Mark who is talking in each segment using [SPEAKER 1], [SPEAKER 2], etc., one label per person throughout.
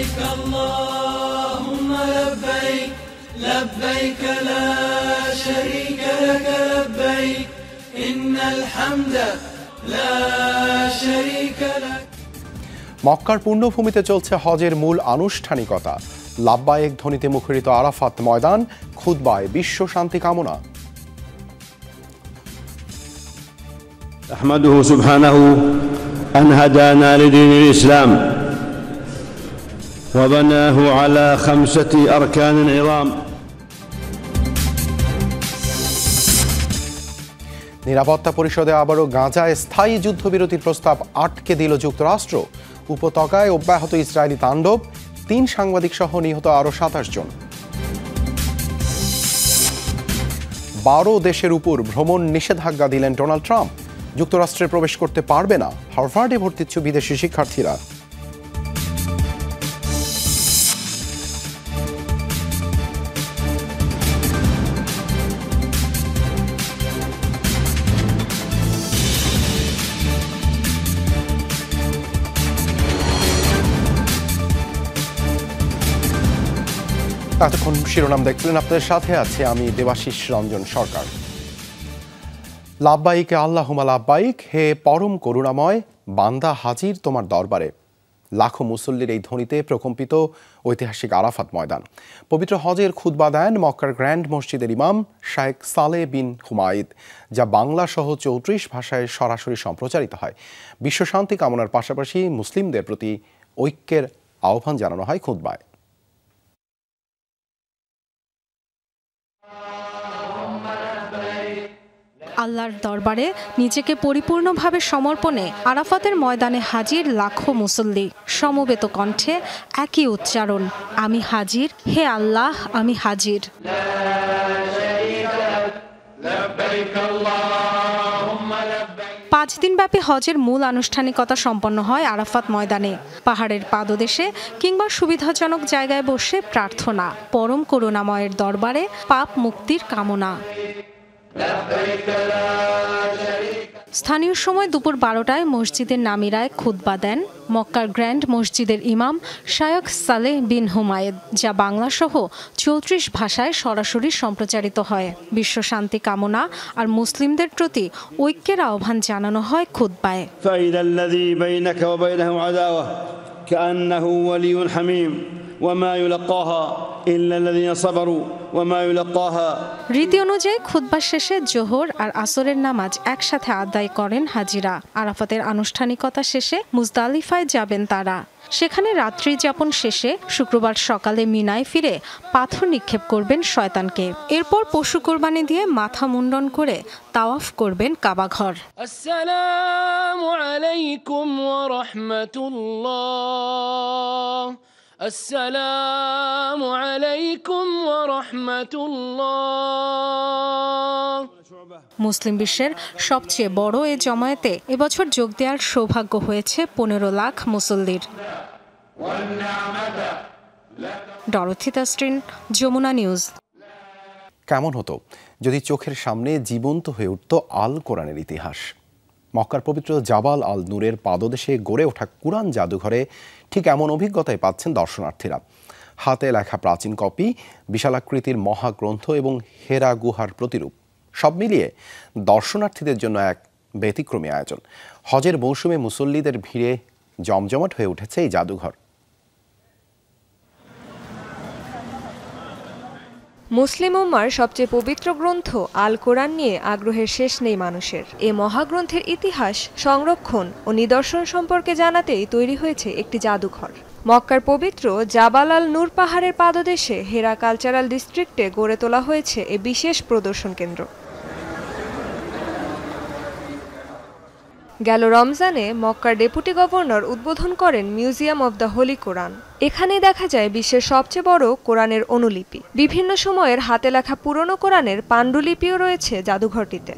[SPEAKER 1] لبيك اللهم لبيك لبيك لا شريك لك لبيك إن الحمد لا شريك لك।
[SPEAKER 2] মক্কার পুণ্যভূমিতে চলছে হজের মূল আনুষ্ঠানিকতা। লাব্বায়েক ধ্বনিতে মুখরিত আরাফাত ময়দান, খুতবায় বিশ্ব শান্তি কামনা।
[SPEAKER 3] أحمده سبحانه أن هدانا لدين الإسلام وبناه على 5 أركان عظام।
[SPEAKER 2] নিরাপত্তা পরিষদে আবারও গাজায় স্থায়ী যুদ্ধবিরতির প্রস্তাব আটকে দিল যুক্তরাষ্ট্র। উপত্যকায় অব্যাহত ইসরায়েলি তাণ্ডব, 3 সাংবাদিক সহ নিহত আরও 27 জন। 12 দেশের উপর ভ্রমণ নিষেধাজ্ঞা দিলেন ডোনাল্ড ট্রাম্প। যুক্তরাষ্ট্রে প্রবেশ করতে পারবে না হার্ভার্ডে ভর্তিচ্ছু বিদেশি শিক্ষার্থীরা। এতক্ষণ শিরোনাম দেখছিলেন, আপনাদের সাথে আছে আমি দেবাশিস রঞ্জন সরকার। লাব্বাইকে আল্লাহুম্মা লাব্বাইক, হে পরম করুণাময়, বান্দা হাজির তোমার দরবারে। লাখো মুসল্লির এই ধ্বনিতে প্রকম্পিত ঐতিহাসিক আরাফাত ময়দান। পবিত্র হজের খুতবা দেন মক্কার গ্র্যান্ড মসজিদের ইমাম শায়েখ সালেহ বিন হুমায়দ, যা বাংলা সহ 34 ভাষায় সরাসরি সম্প্রচারিত হয়। বিশ্বশান্তি কামনার পাশাপাশি মুসলিমদের প্রতি ঐক্যের আহ্বান জানানো হয় খুতবায়।
[SPEAKER 4] আল্লাহর দরবারে নিজেকে পরিপূর্ণভাবে সমর্পণে আরাফাতের ময়দানে হাজির লাখো মুসল্লি। সমবেত কণ্ঠে একই উচ্চারণ, আমি হাজির, হে আল্লাহ আমি হাজির। 5 দিনব্যাপী হজের মূল আনুষ্ঠানিকতা সম্পন্ন হয় আরাফাত ময়দানে। পাহাড়ের পাদদেশে কিংবা সুবিধাজনক জায়গায় বসে প্রার্থনা, পরম করুণাময়ের দরবারে পাপ মুক্তির কামনা। স্থানীয় সময় দুপুর 12টায় মসজিদের নামিরায় খুতবা দেন মক্কার গ্র্যান্ড মসজিদের ইমাম শায়েখ সালেহ বিন হুমায়দ, যা বাংলা সহ 34 ভাষায় সরাসরি সম্প্রচারিত হয়। বিশ্ব শান্তি কামনা আর মুসলিমদের প্রতি ঐক্যের আহ্বান জানানো হয় খুতবায়।
[SPEAKER 3] كأنه ولي حميم وما يلقاها إلا الذين صبروا وما يلقاها।
[SPEAKER 4] রীতি অনুযায়ী খুতবা শেষে জোহর আর আসরের নামাজ একসাথে আদায় করেন হাজিরা। আরাফাতের আনুষ্ঠানিকতা শেষে মুজদালিফায় যাবেন তারা। সেখানে রাত্রি যাপন শেষে শুক্রবার সকালে মিনায় ফিরে পাথর নিক্ষেপ করবেন শয়তানকে। এরপর পশু কোরবানি দিয়ে মাথা মুন্ডন করে তাওয়াফ করবেন কাবাঘর।
[SPEAKER 1] আসসালামু আলাইকুম ওয়া রাহমাতুল্লাহ, আসসালামু আলাইকুম ওয়া রাহমাতুল্লাহ।
[SPEAKER 4] মুসলিম বিশ্বের সবচেয়ে বড় এ জমায়েতে এবছর যোগ দেওয়ার সৌভাগ্য হয়েছে 15 লাখ মুসল্লির। Dorothy Tasrin, Jamuna news.
[SPEAKER 2] কেমন হতো যদি চোখের সামনে জীবন্ত হয়ে উঠত আল কোরআনের ইতিহাস। মক্কার পবিত্র জাবাল আল নূরের পাদদেশে গড়ে ওঠা কুরআন জাদুঘরে ঠিক এমন অভিজ্ঞতায় পাচ্ছেন দর্শনার্থীরা। হাতে লেখা প্রাচীন কপি, বিশালাকৃতির মহাগ্রন্থ এবং হেরা গুহার প্রতিরূপ, সব মিলিয়ে দর্শনার্থীদের জন্য এক ব্যতিক্রমী আয়োজন। হজের মৌসুমে মুসল্লিদের ভিড়ে জমজমাট হয়ে উঠেছে এই জাদুঘর।
[SPEAKER 5] মুসলিম উম্মার সবচেয়ে পবিত্র গ্রন্থ আল কোরআন নিয়ে আগ্রহের শেষ নেই মানুষের। এ মহাগ্রন্থের ইতিহাস, সংরক্ষণ ও নিদর্শন সম্পর্কে জানাতেই তৈরি হয়েছে একটি জাদুঘর। মক্কার পবিত্র জাবাল আল নূর পাহাড়ের পাদদেশে হেরা কালচারাল ডিস্ট্রিক্টে গড়ে তোলা হয়েছে এ বিশেষ প্রদর্শন কেন্দ্র। গেল রমজানে মক্কার ডেপুটি গভর্নর উদ্বোধন করেন মিউজিয়াম অব দ্য হোলি কোরআন। এখানে দেখা যায় বিশ্বের সবচেয়ে বড় কোরআনের অনুলিপি। বিভিন্ন সময়ের হাতে লেখা পুরনো কোরআনের পাণ্ডুলিপিও রয়েছে জাদুঘরটিতে।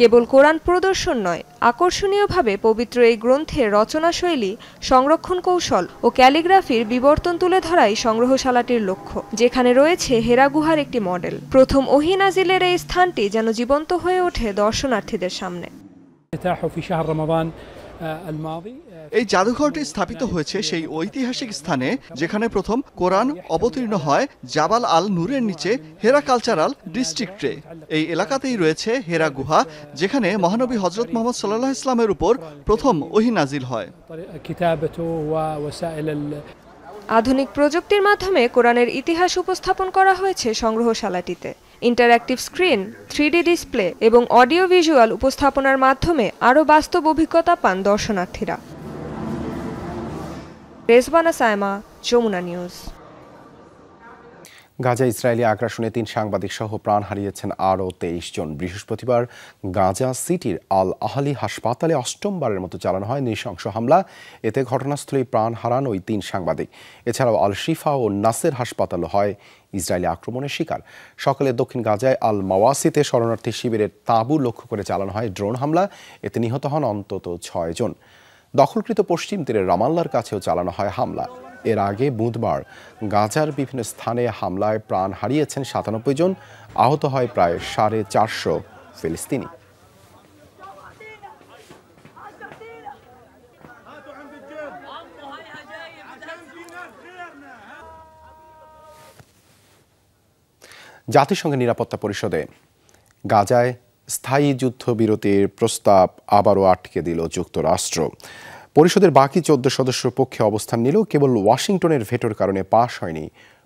[SPEAKER 5] কেবল কোরআন প্রদর্শন নয়, আকর্ষণীয়ভাবে পবিত্র এই গ্রন্থের রচনাশৈলী, সংরক্ষণ কৌশল ও ক্যালিগ্রাফির বিবর্তন তুলে ধরাই সংগ্রহশালাটির লক্ষ্য, যেখানে রয়েছে হেরা গুহার একটি মডেল। প্রথম ওহী নাজিলের এই স্থানটি যেন জীবন্ত হয়ে ওঠে দর্শনার্থীদের সামনে।
[SPEAKER 6] في شهر رمضان এই জাদুঘরটি স্থাপিত হয়েছে সেই ঐতিহাসিক স্থানে যেখানে প্রথম কোরআন অবতীর্ণ হয় জাবাল আল নূরের নিচে হেরা কালচারাল ডিস্ট্রিক্টে। এই এলাকাতেই রয়েছে হেরা গুহা, যেখানে মহানবী হযরত মুহাম্মদ সাল্লাল্লাহু আলাইহি ওয়াসাল্লামের উপর প্রথম ওহী নাজিল হয়।
[SPEAKER 5] আধুনিক প্রযুক্তির মাধ্যমে কোরআনের ইতিহাস উপস্থাপন করা হয়েছে সংগ্রহশালাটিতে। ইন্টারঅ্যাক্টিভ স্ক্রিন, 3D ডিসপ্লে এবং অডিও ভিজুয়াল উপস্থাপনার মাধ্যমে আরও বাস্তব অভিজ্ঞতা পান দর্শনার্থীরা। Rezwana Saima, Jamuna news.
[SPEAKER 2] Gaza Israeli আগ্রাসনে 3 সাংবাদিক সহ প্রাণ হারিয়েছেন আরও 23 জন। বৃহস্পতিবার গাজা সিটির আল আহলি হাসপাতালে 8মবারের মতো চালানো হয় নৃশংস হামলা। এতে ঘটনাস্থলেই প্রাণ হারান ওই 3 সাংবাদিক। এছাড়াও আল শিফা ও নাসের হাসপাতালও হয় ইসরায়েলি আক্রমণের শিকার। সকালে দক্ষিণ গাজায় আল মাওয়াসিতে শরণার্থী শিবিরের তাঁবু লক্ষ্য করে চালানো হয় ড্রোন হামলা। এতে নিহত হন অন্তত 6 জন। দখলকৃত পশ্চিম তীরের রামাল্লার কাছেও চালানো হয় হামলা। এর আগে বুধবার গাজার বিভিন্ন স্থানে হামলায় প্রাণ হারিয়েছেন 97 জন, আহত হয় প্রায় 450 ফিলিস্তিনি। জাতিসংঘের নিরাপত্তা পরিষদে গাজায় স্থায়ী যুদ্ধবিরতির প্রস্তাব আবারও আটকে দিল যুক্তরাষ্ট্র। পরিষদের বাকি 14 সদস্যর পক্ষে অবস্থান নিলেও কেবল ওয়াশিংটনের ভেটোর কারণে পাশ হয়নি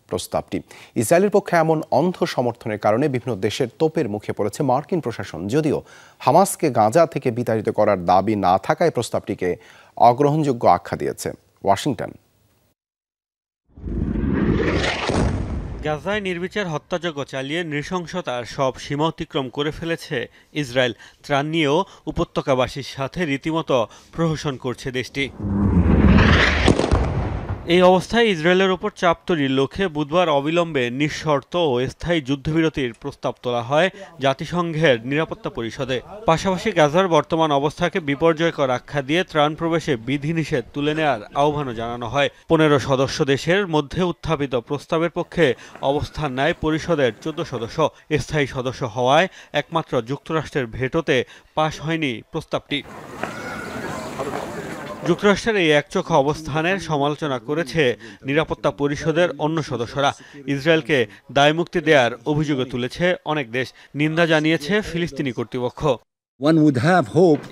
[SPEAKER 2] প্রস্তাবটি। ইসরায়েলের পক্ষে এমন অন্ধ সমর্থনের কারণে বিভিন্ন দেশের তোপের মুখে পড়েছে মার্কিন প্রশাসন। যদিও হামাসকে গাজা থেকে বিতাড়িত করার দাবি না থাকায় প্রস্তাবটিকে অগ্রহণযোগ্য আখ্যা দিয়েছে ওয়াশিংটন।
[SPEAKER 7] গাজায় নির্বিচার হত্যাযজ্ঞ চালিয়ে নৃশংসতার সব সীমা অতিক্রম করে ফেলেছে ইসরায়েল। ত্রাণ নিয়েও উপত্যকাবাসীর সাথে রীতিমতো প্রহসন করছে দেশটি। এই অবস্থায় ইসরায়েলের ওপর চাপ তৈরির লক্ষ্যে বুধবার অবিলম্বে নিঃশর্ত ও স্থায়ী যুদ্ধবিরতির প্রস্তাব তোলা হয় জাতিসংঘের নিরাপত্তা পরিষদে। পাশাপাশি গাজার বর্তমান অবস্থাকে বিপর্যয়কর আখ্যা দিয়ে ত্রাণ প্রবেশে বিধিনিষেধ তুলে নেওয়ার আহ্বানও জানানো হয়। 15 সদস্য দেশের মধ্যে উত্থাপিত প্রস্তাবের পক্ষে অবস্থান নেয় পরিষদের 14 সদস্য। স্থায়ী সদস্য হওয়ায় একমাত্র যুক্তরাষ্ট্রের ভেটোতে পাশ হয়নি প্রস্তাবটি। যুক্তরাষ্ট্রের এই একচোখা অবস্থানের সমালোচনা করেছে নিরাপত্তা পরিষদের অন্য সদস্যরা। ইসরায়েলকে দায়মুক্তি দেওয়ার অভিযোগ তুলেছে অনেক দেশ। নিন্দা জানিয়েছে ফিলিস্তিনি কর্তৃপক্ষ।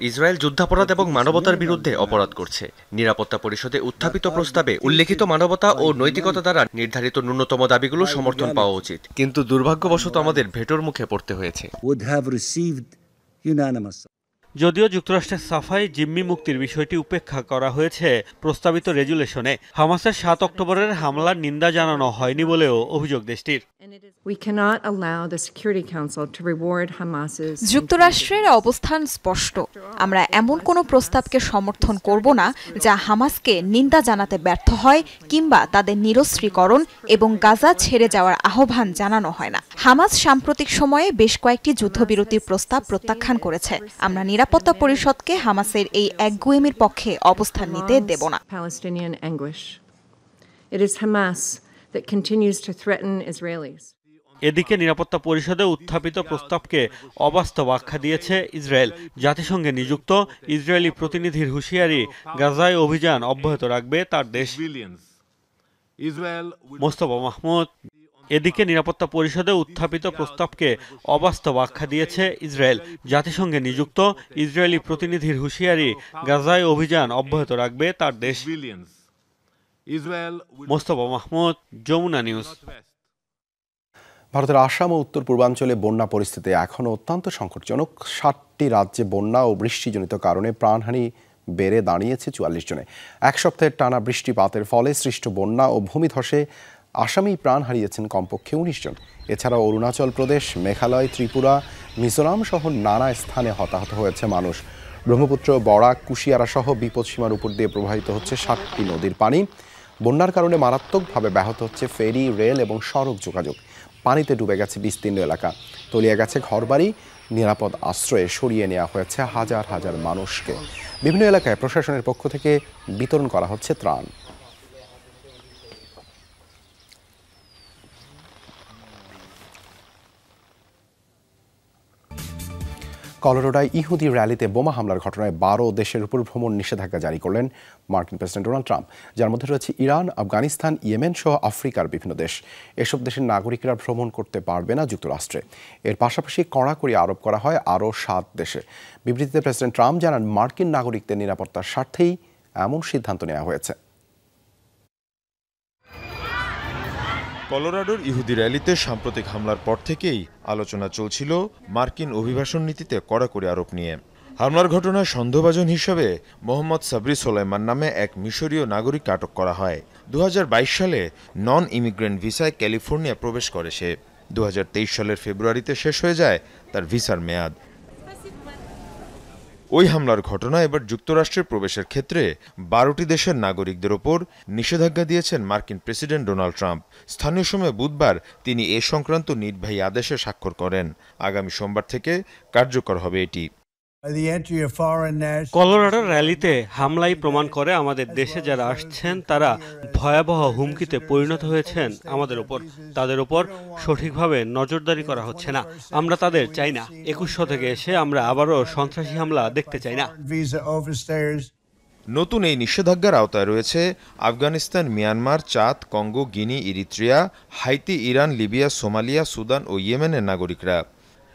[SPEAKER 8] ইসরায়েল যুদ্ধাপরাধ এবং মানবতার বিরুদ্ধে অপরাধ করছে। নিরাপত্তা পরিষদে উত্থাপিত প্রস্তাবে উল্লেখিত মানবতা ও নৈতিকতা দ্বারা নির্ধারিত ন্যূনতম দাবিগুলো সমর্থন পাওয়া উচিত, কিন্তু দুর্ভাগ্যবশত আমাদের ভেটোর মুখে পড়তে হয়েছে।
[SPEAKER 7] যদিও যুক্তরাষ্ট্রের সাফাই জিম্মি মুক্তির বিষয়টি উপেক্ষা করা হয়েছে প্রস্তাবিত রেজুলেশনে, হামাসের 7 অক্টোবরের হামলার নিন্দা জানানো হয়নি বলেও অভিযোগ দেশটির।
[SPEAKER 9] যুক্তরাষ্ট্রের অবস্থান স্পষ্ট। আমরা এমন কোনো প্রস্তাবকে সমর্থন করব না যা হামাসকে নিন্দা জানাতে ব্যর্থ হয় কিংবা তাদের নিরস্ত্রীকরণ এবং গাজা ছেড়ে যাওয়ার আহ্বান জানানো হয় না। হামাস সাম্প্রতিক সময়ে বেশ কয়েকটি যুদ্ধবিরতির প্রস্তাব প্রত্যাখ্যান করেছে। আমরা নিরাপত্তা পরিষদকে হামাসের এই একগুঁয়েমির পক্ষে অবস্থান নিতে দেব না।
[SPEAKER 7] এদিকে নিরাপত্তা পরিষদে উত্থাপিত প্রস্তাবকে অবাস্তব আখ্যা দিয়েছে ইসরায়েল। জাতিসংঘে নিযুক্ত ইসরায়েলি প্রতিনিধির হুঁশিয়ারি, গাজায় অভিযান অব্যাহত রাখবে তার দেশ। মোস্তফা মাহমুদ। এদিকে নিরাপত্তা পরিষদে উত্থাপিত প্রস্তাবকে অবাস্তব আখ্যা দিয়েছে ইসরায়েল। জাতিসংঘে নিযুক্ত ইসরায়েলি প্রতিনিধির হুঁশিয়ারি, গাজায় অভিযান অব্যাহত রাখবে তার দেশ। মোস্তফা মাহমুদ, যমুনা নিউজ।
[SPEAKER 2] ভারতের আসাম ও উত্তর পূর্বাঞ্চলে বন্যা পরিস্থিতি এখনও অত্যন্ত সংকটজনক। 7টি রাজ্যে বন্যা ও বৃষ্টিজনিত কারণে প্রাণহানি বেড়ে দাঁড়িয়েছে 44 জনে। এক সপ্তাহের টানা বৃষ্টিপাতের ফলে সৃষ্ট বন্যা ও ভূমিধসে আসামেই প্রাণ হারিয়েছেন কমপক্ষে 19 জন। এছাড়াও অরুণাচল প্রদেশ, মেঘালয়, ত্রিপুরা, মিজোরাম সহ নানা স্থানে হতাহত হয়েছে মানুষ। ব্রহ্মপুত্র, বরাক, কুশিয়ারা সহ বিপদসীমার উপর দিয়ে প্রবাহিত হচ্ছে 7টি নদীর পানি। বন্যার কারণে মারাত্মকভাবে ব্যাহত হচ্ছে ফেরি, রেল এবং সড়ক যোগাযোগ। পানিতে ডুবে গেছে বিস্তীর্ণ এলাকা, তলিয়ে গেছে ঘরবাড়ি। নিরাপদ আশ্রয়ে সরিয়ে নেওয়া হয়েছে হাজার হাজার মানুষকে। বিভিন্ন এলাকায় প্রশাসনের পক্ষ থেকে বিতরণ করা হচ্ছে ত্রাণ। কলোরাডোয় ইহুদি র্যালিতে বোমা হামলার ঘটনায় 12 দেশের উপর ভ্রমণ নিষেধাজ্ঞা জারি করলেন মার্কিন প্রেসিডেন্ট ডোনাল্ড ট্রাম্প, যার মধ্যে রয়েছে ইরান, আফগানিস্তান, ইয়েমেন সহ আফ্রিকার বিভিন্ন দেশ। এসব দেশের নাগরিকরা ভ্রমণ করতে পারবে না যুক্তরাষ্ট্রে। এর পাশাপাশি কড়াকড়ি আরোপ করা হয় আরও 7 দেশে। বিবৃতিতে প্রেসিডেন্ট ট্রাম্প জানান, মার্কিন নাগরিকদের নিরাপত্তার স্বার্থেই এমন সিদ্ধান্ত নেওয়া হয়েছে।
[SPEAKER 10] কলোরাডোর ইহুদি র্যালিতে সাম্প্রতিক হামলার পর থেকেই আলোচনা চলছিল মার্কিন অভিবাসন নীতিতে কড়াকড়ি আরোপ নিয়ে। হামলার ঘটনায় সন্দেহভাজন হিসেবে মোহাম্মদ সাবরি সোলাইমান নামে এক মিশরীয় নাগরিক আটক করা হয়। 2022 সালে নন ইমিগ্রেন্ট ভিসায় ক্যালিফোর্নিয়া প্রবেশ করে সে। 2023 সালের ফেব্রুয়ারিতে শেষ হয়ে যায় তার ভিসার মেয়াদ। ওই হামলার ঘটনা এবার যুক্তরাষ্ট্রের প্রবেশের ক্ষেত্রে 12টি দেশের নাগরিকদের ওপর নিষেধাজ্ঞা দিয়েছেন মার্কিন প্রেসিডেন্ট ডোনাল্ড ট্রাম্প। স্থানীয় সময় বুধবার তিনি এ সংক্রান্ত নির্বাহী আদেশে স্বাক্ষর করেন। আগামী সোমবার থেকে কার্যকর হবে এটি।
[SPEAKER 7] কলোরাডোর র্যালিতে হামলাই প্রমাণ করে আমাদের দেশে যারা আসছেন তারা ভয়াবহ হুমকিতে পরিণত হয়েছেন আমাদের উপর। তাদের উপর সঠিকভাবে নজরদারি করা হচ্ছে না। আমরা তাদের চাই না। 21 শতকে এসে আমরা আবারও সন্ত্রাসী হামলা দেখতে চাই না।
[SPEAKER 10] নতুন এই নিষেধাজ্ঞার আওতায় রয়েছে Afghanistan, Myanmar, Chad, Congo, Guinea, Eritrea, Haiti, Iran, Libya, Somalia, Sudan ও ইয়েমেনের নাগরিকরা।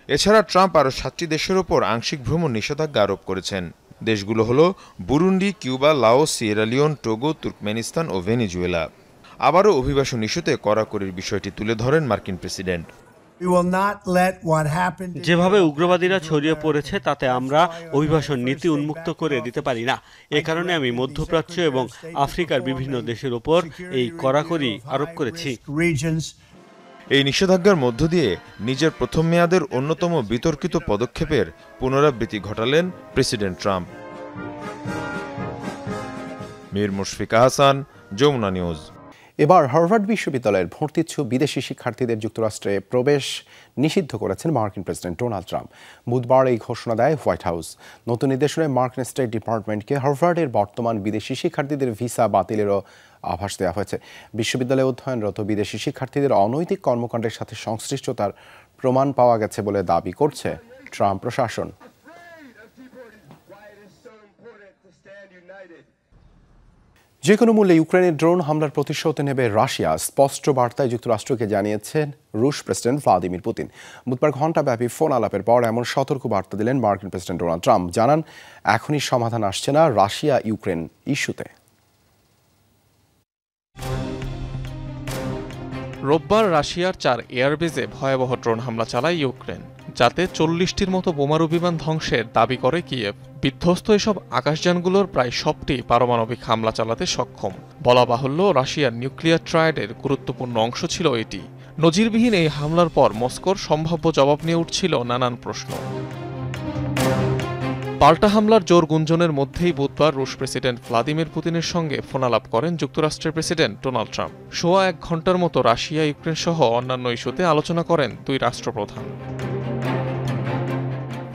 [SPEAKER 10] এছাড়া ট্রাম্প আরও 7টি দেশের ওপর আংশিক ভ্রমণ নিষেধাজ্ঞা আরোপ করেছেন। দেশগুলো হলো Burundi, Cuba, Laos, Sierra Leone, Togo, Turkmenistan ও ভেনেজুয়েলা। আবারও অভিবাসন ইস্যুতে কড়াকড়ির বিষয়টি তুলে ধরেন মার্কিন প্রেসিডেন্ট।
[SPEAKER 7] যেভাবে উগ্রবাদীরা ছড়িয়ে পড়েছে তাতে আমরা অভিবাসন নীতি উন্মুক্ত করে দিতে পারি না। এ কারণে আমি মধ্যপ্রাচ্য এবং আফ্রিকার বিভিন্ন দেশের ওপর এই কড়াকড়ি আরোপ করেছি।
[SPEAKER 10] এই নিষেধাজ্ঞার মধ্য দিয়ে নিজের প্রথম মেয়াদের অন্যতম বিতর্কিত পদক্ষেপের পুনরাবৃত্তি ঘটালেন president Trump. Mir Mushfika Hasan, Jamuna news.
[SPEAKER 2] এবার হার্ভার্ড বিশ্ববিদ্যালয়ের ভর্তিচ্ছু বিদেশি শিক্ষার্থীদের যুক্তরাষ্ট্রে প্রবেশ নিষিদ্ধ করেছেন মার্কিন প্রেসিডেন্ট ডোনাল্ড ট্রাম্প। বুধবার এই ঘোষণা দেয় হোয়াইট হাউস। নতুন নির্দেশনায় মার্কিন স্টেট ডিপার্টমেন্টকে হার্ভার্ডের বর্তমান বিদেশি শিক্ষার্থীদের ভিসা বাতিলেরও আভাস দেওয়া হয়েছে। বিশ্ববিদ্যালয়ে অধ্যয়নরত বিদেশি শিক্ষার্থীদের অনৈতিক কর্মকাণ্ডের সাথে সংশ্লিষ্টতার প্রমাণ পাওয়া গেছে বলে দাবি করছে ট্রাম্প প্রশাসন। যে কোনো মূল্যে ইউক্রেনের ড্রোন হামলার প্রতিশোধ নেবে রাশিয়া, স্পষ্ট বার্তায় যুক্তরাষ্ট্রকে জানিয়েছেন রুশ প্রেসিডেন্ট ভ্লাদিমির পুতিন। বুধবার ঘণ্টাব্যাপী ফোন আলাপের পর এমন সতর্ক বার্তা দিলেন মার্কিন প্রেসিডেন্ট ডোনাল্ড ট্রাম্প। জানান, এখনই সমাধান আসছে না রাশিয়া ইউক্রেন ইস্যুতে।
[SPEAKER 11] রোববার রাশিয়ার 4 এয়ারবেজে ভয়াবহ ড্রোন হামলা চালায় ইউক্রেন, যাতে 40টির মতো বোমারু বিমান ধ্বংসের দাবি করে কিয়েভ। বিধ্বস্ত এসব আকাশযানগুলোর প্রায় সবটি পারমাণবিক হামলা চালাতে সক্ষম। বলা বাহুল্য, রাশিয়ার নিউক্লিয়ার ট্রায়াডের গুরুত্বপূর্ণ অংশ ছিল এটি। নজিরবিহীন এই হামলার পর মস্কোর সম্ভাব্য জবাব নিয়ে উঠছিল নানান প্রশ্ন। পাল্টা হামলার জোর গুঞ্জনের মধ্যেই বুধবার রুশ প্রেসিডেন্ট ভ্লাদিমির পুতিনের সঙ্গে ফোনালাপ করেন যুক্তরাষ্ট্রের প্রেসিডেন্ট ডোনাল্ড ট্রাম্প। সোয়া 1 ঘণ্টার মতো রাশিয়া, ইউক্রেন সহ অন্যান্য ইস্যুতে আলোচনা করেন দুই রাষ্ট্রপ্রধান।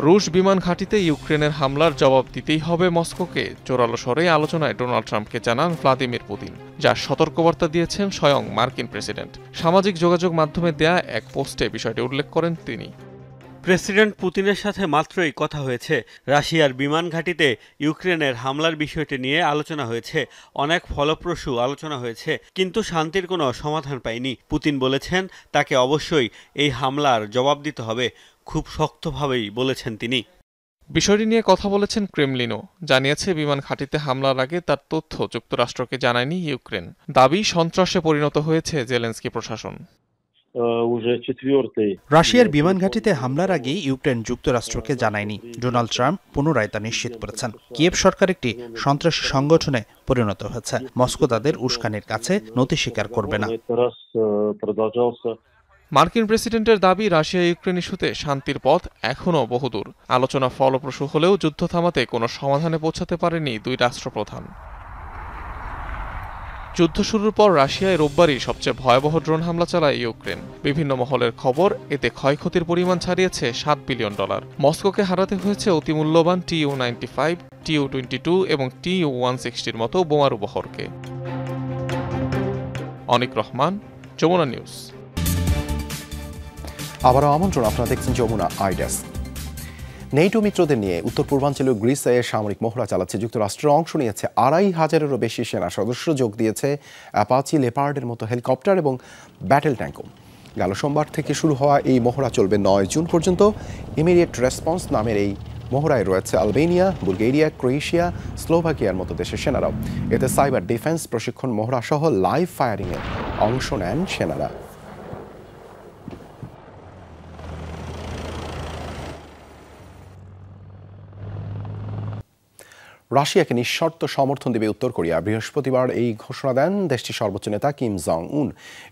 [SPEAKER 11] রুশ বিমান ঘাঁটিতে ইউক্রেনের হামলার জবাব দিতেই হবে মস্কোকে, জোরালো স্বরে আলোচনায় ডোনাল্ড ট্রাম্পকে জানান ভ্লাদিমির পুতিন, যার সতর্কবার্তা দিয়েছেন স্বয়ং মার্কিন প্রেসিডেন্ট। সামাজিক যোগাযোগ মাধ্যমে দেয়া এক পোস্টে বিষয়টি উল্লেখ করেন তিনি।
[SPEAKER 7] প্রেসিডেন্ট পুতিনের সাথে মাত্রই কথা হয়েছে। রাশিয়ার বিমান ঘাঁটিতে ইউক্রেনের হামলার বিষয়টি নিয়ে আলোচনা হয়েছে। অনেক ফলপ্রসূ আলোচনা হয়েছে, কিন্তু শান্তির কোনো সমাধান পায়নি। পুতিন বলেছেন তাকে অবশ্যই এই হামলার জবাব দিতে হবে, খুব শক্তভাবেই বলেছেন তিনি।
[SPEAKER 11] বিষয়টি নিয়ে কথা বলেছেন ক্রেমলিনও। জানিয়েছে বিমান ঘাঁটিতে হামলার আগে তার তথ্য যুক্তরাষ্ট্রকে জানায়নি ইউক্রেন। দাবি সন্ত্রাসে পরিণত হয়েছে জেলেনস্কি প্রশাসন।
[SPEAKER 12] রাশিয়ার বিমান ঘাঁটিতে হামলার আগে ইউক্রেন যুক্তরাষ্ট্রকে জানায়নি। ডোনাল্ড ট্রাম্প পুনরায় তা নিশ্চিত করেছেন। কিয়েভ সরকার একটি সন্ত্রাসী সংগঠনে পরিণত হয়েছে। মস্কো তাদের উস্কানির কাছে নতি স্বীকার করবে না।
[SPEAKER 11] মার্কিন প্রেসিডেন্টের দাবি, রাশিয়া ইউক্রেন ইস্যুতে শান্তির পথ এখনও বহুদূর। আলোচনা ফলপ্রসূ হলেও যুদ্ধ থামাতে কোনো সমাধানে পৌঁছাতে পারেনি দুই রাষ্ট্রপ্রধান। যুদ্ধ শুরুর পর রাশিয়ায় রোববারই সবচেয়ে ভয়াবহ ড্রোন হামলা চালায় ইউক্রেন। বিভিন্ন মহলের খবর, এতে ক্ষয়ক্ষতির পরিমাণ ছাড়িয়েছে $7 বিলিয়ন। মস্কোকে হারাতে হয়েছে অতিমূল্যবান Tu-95, Tu-22 এবং Tu-160 মতো বোমারু বহরকে। অনিক রহমান, যমুনা নিউজ।
[SPEAKER 2] আবারও আমন্ত্রণ, আপনারা দেখছেন যমুনা আইডেস্ক। নেটো মিত্রদের নিয়ে উত্তর পূর্বাঞ্চলীয় গ্রিসে সামরিক মহড়া চালাচ্ছে যুক্তরাষ্ট্র। অংশ নিয়েছে 2,500-এরও বেশি সেনা সদস্য, যোগ দিয়েছে অ্যাপাচি লেপার্ডের মতো হেলিকপ্টার এবং ব্যাটেল ট্যাঙ্কও। গেল সোমবার থেকে শুরু হওয়া এই মহড়া চলবে 9 জুন পর্যন্ত। ইমিডিয়েট রেসপন্স নামের এই মহড়ায় রয়েছে আলবেনিয়া, বুলগেরিয়া, ক্রোয়েশিয়া, স্লোভাকিয়ার মতো দেশের সেনারাও। এতে সাইবার ডিফেন্স প্রশিক্ষণ মহড়া সহ লাইভ ফায়ারিংয়ে অংশ নেন সেনারা। রাশিয়াকে নিঃশর্ত সমর্থন দেবে উত্তর কোরিয়া। বৃহস্পতিবার এই ঘোষণা দেন দেশটির সর্বোচ্চ নেতা কিম জং উন।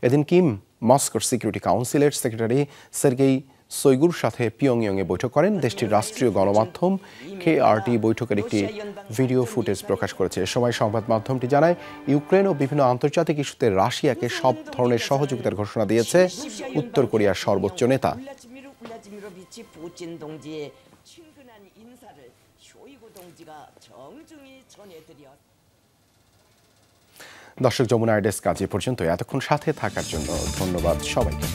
[SPEAKER 2] এদিন কিম মস্কোর সিকিউরিটি কাউন্সিলের সেক্রেটারি সের্গেই শোইগুর সাথে পিয়ংইয়ংয়ে বৈঠক করেন। দেশটির রাষ্ট্রীয় গণমাধ্যম KRT বৈঠকের একটি ভিডিও ফুটেজ প্রকাশ করেছে। এ সময় সংবাদ মাধ্যমটি জানায়, ইউক্রেন ও বিভিন্ন আন্তর্জাতিক ইস্যুতে রাশিয়াকে সব ধরনের সহযোগিতার ঘোষণা দিয়েছে উত্তর কোরিয়ার সর্বোচ্চ নেতা। দর্শক, যমুনা ডেস্ক আজ এ পর্যন্ত। এতক্ষণ সাথে থাকার জন্য ধন্যবাদ সবাইকে।